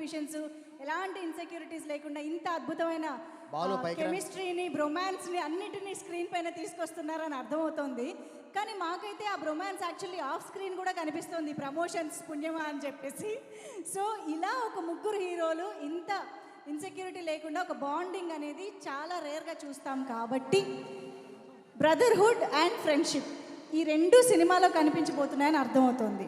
Contributions, ఎలాంటి insecurities లేకుండా ఇంత అద్భుతమైన కెమిస్ట్రీని, బ్రొమాన్స్ని అన్నిటినీ స్క్రీన్ పైన తీసుకొస్తున్నారని అర్థమవుతోంది. కానీ మాకైతే ఆ బ్రొమాన్స్ యాక్చువల్లీ ఆఫ్ స్క్రీన్ కూడా కనిపిస్తుంది, ప్రమోషన్స్ పుణ్యమా అని చెప్పేసి. సో ఇలా ఒక ముగ్గురు హీరోలు ఇంత ఇన్సెక్యూరిటీ లేకుండా ఒక బాండింగ్ అనేది చాలా రేర్గా చూస్తాం. కాబట్టి బ్రదర్హుడ్ అండ్ ఫ్రెండ్షిప్ ఈ రెండు సినిమాలో కనిపించబోతున్నాయని అర్థమవుతోంది.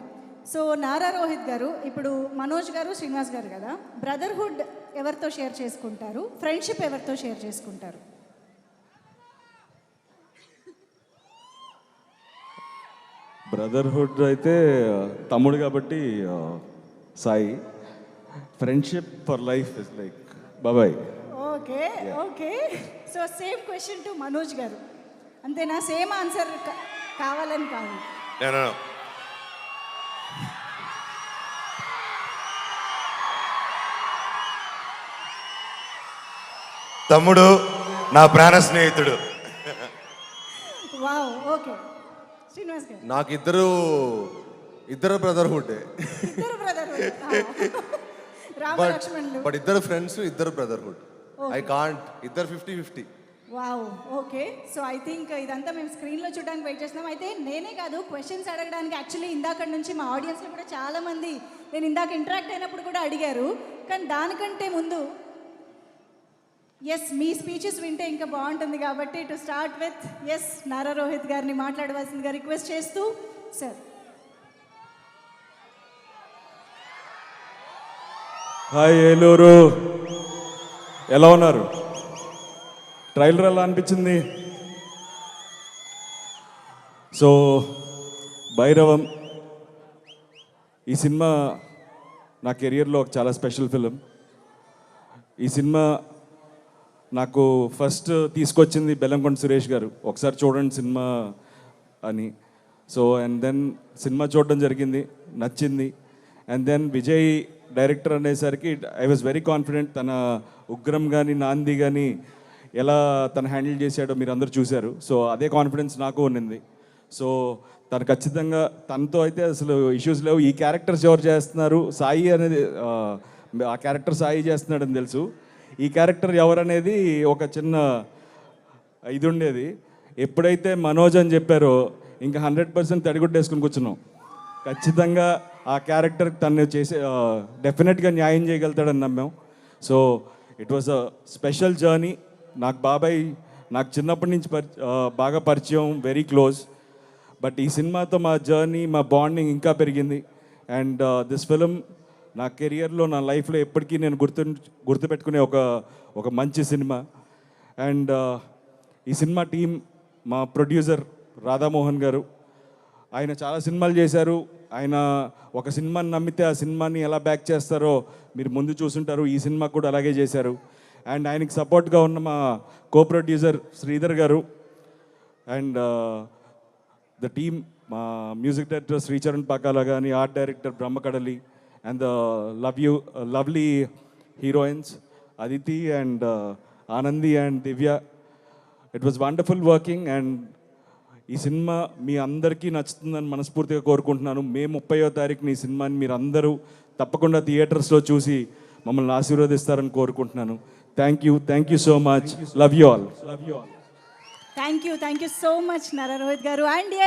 సో నారా రోహిత్ గారు, ఇప్పుడు మనోజ్ గారు, శ్రీనివాస్ గారు కదా, బ్రదర్హుడ్ ఎవరితో షేర్ చేసుకుంటారు, ఫ్రెండ్షిప్ ఎవరితో షేర్ చేసుకుంటారు? బ్రదర్హుడ్ అయితే తమ్ముడు కాబట్టి Sai. Friendship for life is like బాబాయ్. Okay okay. So same question to Manoj గారు, అంతేనా? సేమ్ ఆన్సర్ కావాలని కాదు. తమ్ముడు నా ప్రాణ స్నేహితుడు. వావ్. ఓకే శ్రీనివాస్ గారు. నాకు ఇద్దరు బ్రదర్హుడ్. ఇద్దరు బ్రదర్హుడ్. రామలక్ష్మణులు. బట్ ఇద్దరు ఫ్రెండ్స్, ఇద్దరు బ్రదర్హుడ్. ఐ కాంట్ ఇద్దరు 50-50. Wow. Okay. So I think ఇదంతా మేము స్క్రీన్లో చూడడానికి వెయిట్ చేస్తున్నాం. అయితే నేనే కాదు, క్వశ్చన్స్ అడగడానికి యాక్చువల్లీ ఇందాక నుంచి మా ఆడియన్స్లో కూడా చాలామంది నేను ఇందాక ఇంటరాక్ట్ అయినప్పుడు కూడా అడిగారు. కానీ దానికంటే ముందు ఎస్ మీ స్పీచెస్ వింటే ఇంకా బాగుంటుంది. కాబట్టి టు స్టార్ట్ విత్ ఎస్ నారా రోహిత్ గారిని మాట్లాడవలసిందిగా రిక్వెస్ట్ చేస్తూ. సార్. హాయ్ ఏలూరు, ఎలా ఉన్నారు? ట్రైలర్ ఎలా అనిపించింది? సో భైరవం ఈ సినిమా నా కెరియర్లో ఒక చాలా స్పెషల్ ఫిలిం. ఈ సినిమా నాకు ఫస్ట్ తీసుకొచ్చింది బెల్లంకొండ సురేష్ గారు, ఒకసారి చూడండి సినిమా అని. సో అండ్ దెన్ సినిమా చూడడం జరిగింది, నచ్చింది. అండ్ దెన్ విజయ్ డైరెక్టర్ అనేసరికి ఐ వాజ్ వెరీ కాన్ఫిడెంట్. తన ఉగ్రం కానీ నాంది కానీ ఎలా తను హ్యాండిల్ చేశాడో మీరు అందరూ చూశారు. సో అదే కాన్ఫిడెన్స్ నాకు ఉన్నింది. సో తను ఖచ్చితంగా, తనతో అయితే అసలు ఇష్యూస్ లేవు. ఈ క్యారెక్టర్స్ ఎవరు చేస్తున్నారు, సాయి అనేది ఆ క్యారెక్టర్ సాయి చేస్తున్నాడని తెలుసు. ఈ క్యారెక్టర్ ఎవరనేది ఒక చిన్న ఇది ఉండేది. ఎప్పుడైతే మనోజ్ అని చెప్పారో ఇంకా 100% తడిగుడ్డేసుకుని కూర్చున్నాం. ఖచ్చితంగా ఆ క్యారెక్టర్ తను చేసే డెఫినెట్గా న్యాయం చేయగలుగుతాడని నమ్మాం. So it was a special journey. నాకు బాబాయ్ నాకు చిన్నప్పటి నుంచి బాగా పరిచయం, వెరీ క్లోజ్. బట్ ఈ సినిమాతో మా జర్నీ, మా బాండింగ్ ఇంకా పెరిగింది. అండ్ దిస్ ఫిలిం నా కెరియర్లో, నా లైఫ్లో ఎప్పటికీ నేను గుర్తుపెట్టుకునే ఒక మంచి సినిమా. అండ్ ఈ సినిమా టీం, మా ప్రొడ్యూసర్ రాధామోహన్ గారు, ఆయన చాలా సినిమాలు చేశారు. ఆయన ఒక సినిమాని నమ్మితే ఆ సినిమాని ఎలా బ్యాక్ చేస్తారో మీరు ముందు చూసుంటారు. ఈ సినిమా కూడా అలాగే చేశారు. అండ్ ఆయనకి సపోర్ట్గా ఉన్న మా కో ప్రొడ్యూసర్ శ్రీధర్ గారు, అండ్ ద టీమ్, మా మ్యూజిక్ డైరెక్టర్ శ్రీచరణ్ పాకాల కానీ, art director Brahmakadali, and the lovely heroines Aditi and Anandi and Divya. It was wonderful working. And ఈ సినిమా మీ అందరికీ నచ్చుతుందని మనస్ఫూర్తిగా కోరుకుంటున్నాను. మే 30వ తారీఖున ఈ సినిమాని మీరు అందరూ తప్పకుండా థియేటర్స్లో చూసి మమ్మల్ని ఆశీర్వదిస్తారని కోరుకుంటున్నాను. Thank you so much. Love you all. Thank you so much Nara Rohit గారు. అండ్